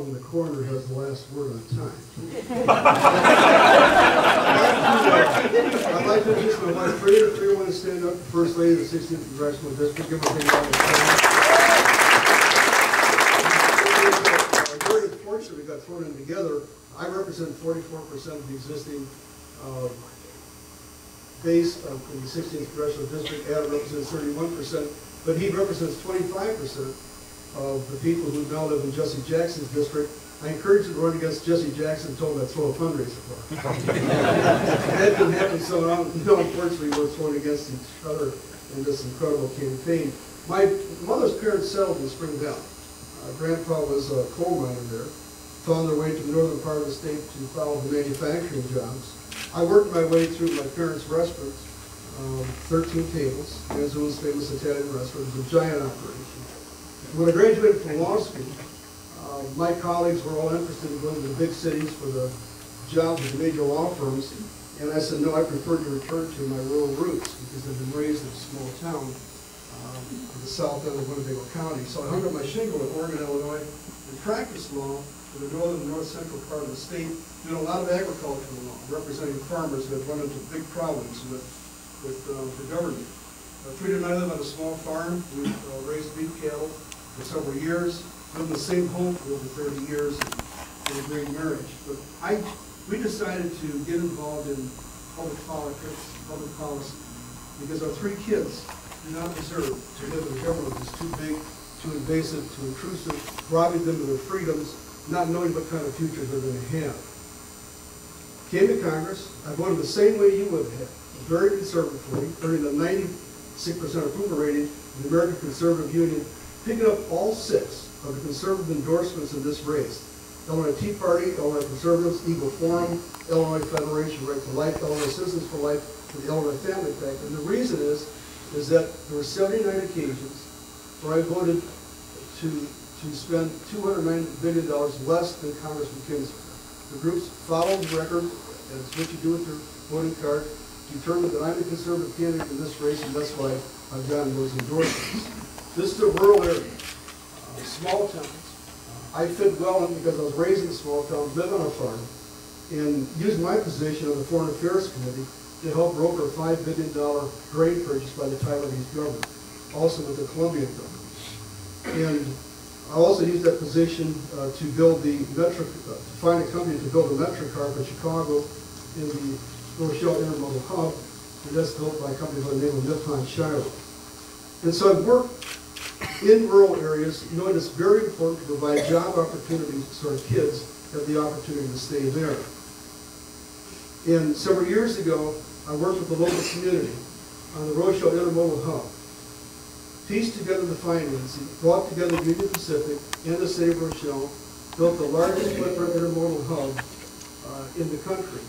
when the coroner has the last word on time. I'd like to introduce my wife, Frida. Frida, want to stand up, First Lady of the 16th Congressional District. Give her a big round of applause. Very unfortunate we got thrown in together. I represent 44% of the existing base in the 16th Congressional District. Adam represents 31%, but he represents 25% of the people who now live in Jesse Jackson's district. I encourage you to run against Jesse Jackson and told him I'd throw a fundraiser for him. That didn't happen, so now, unfortunately, we're thrown against each other in this incredible campaign. My mother's parents settled in Spring Valley. Grandpa was a coal miner there, found their way to the northern part of the state to follow the manufacturing jobs. I worked my way through my parents' restaurant, 13 tables, Manzullo's famous Italian restaurant. It was a giant operation. When I graduated from law school, my colleagues were all interested in going to the big cities for the jobs with the major law firms, and I said, no, I prefer to return to my rural roots because I've been raised in a small town in the south end of Winnebago County. So I hung up my shingle in Oregon, Illinois, and practiced law for the northern and north central part of the state, doing a lot of agricultural law, representing farmers who have run into big problems with the government. Frida and I live on a small farm. We raised beef cattle for several years, lived in the same home for over 30 years, in a great marriage. But we decided to get involved in public politics, public policy, because our 3 kids do not deserve to live in a government that's too big, too invasive, too intrusive, robbing them of their freedoms, not knowing what kind of future they're going to have. Came to Congress. I voted the same way you would have, very conservatively, earning a 96% approval rating in the American Conservative Union, picking up all 6 of the conservative endorsements in this race. Illinois Tea Party, Illinois Conservatives, Eagle Forum, Illinois Federation Right to Life, Illinois Citizens for Life, and the Illinois Family Pact. And the reason is that there were 79 occasions where I voted to spend $290 billion less than Congressman Kinzinger. The groups followed the record, and it's what you do with your voting card, determined that I'm a conservative candidate in this race, and that's why I've gotten those endorsements. This is a rural area, small towns. I fit well in because I was raised in a small town, live on a farm, and used my position on the Foreign Affairs Committee to help broker a $5 billion grain purchase by the Taiwanese government, also with the Colombian government. And I also used that position to build the metro, to find a company to build a metro car for Chicago in the Rochelle Intermodal Hub, and that's built by a company by the name of Nippon Shiro. And so I've worked in rural areas, knowing it's very important to provide job opportunities so our kids have the opportunity to stay there. And several years ago, I worked with the local community on the Rochelle Intermodal Hub, pieced together the financing, brought together Union Pacific and the city of Rochelle, built the largest footprint intermodal hub in the country.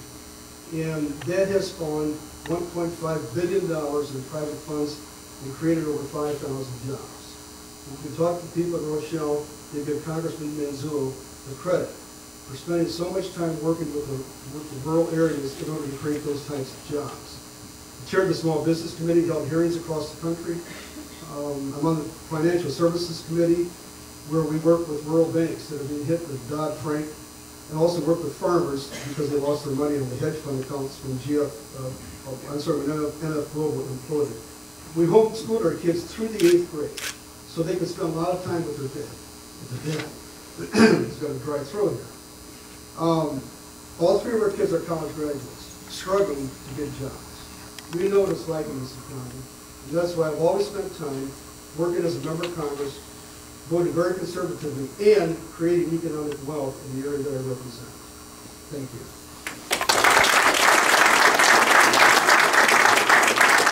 And that has spawned $1.5 billion in private funds and created over 5,000 jobs. If you talk to people in Rochelle, they give Congressman Manzullo the credit for spending so much time working with the rural areas in order to create those types of jobs. I chaired the Small Business Committee, held hearings across the country. I'm on the Financial Services Committee, where we work with rural banks that have been hit with Dodd-Frank, and also work with farmers because they lost their money on the hedge fund accounts when NF Global imploded. We homeschooled our kids through the 8th grade, so they could spend a lot of time with their dad. He's got a dry throat here. All 3 of our kids are college graduates, struggling to get jobs. We know what it's like in this economy, and that's why I've always spent time working as a member of Congress, voting very conservatively, and creating economic wealth in the area that I represent. Thank you.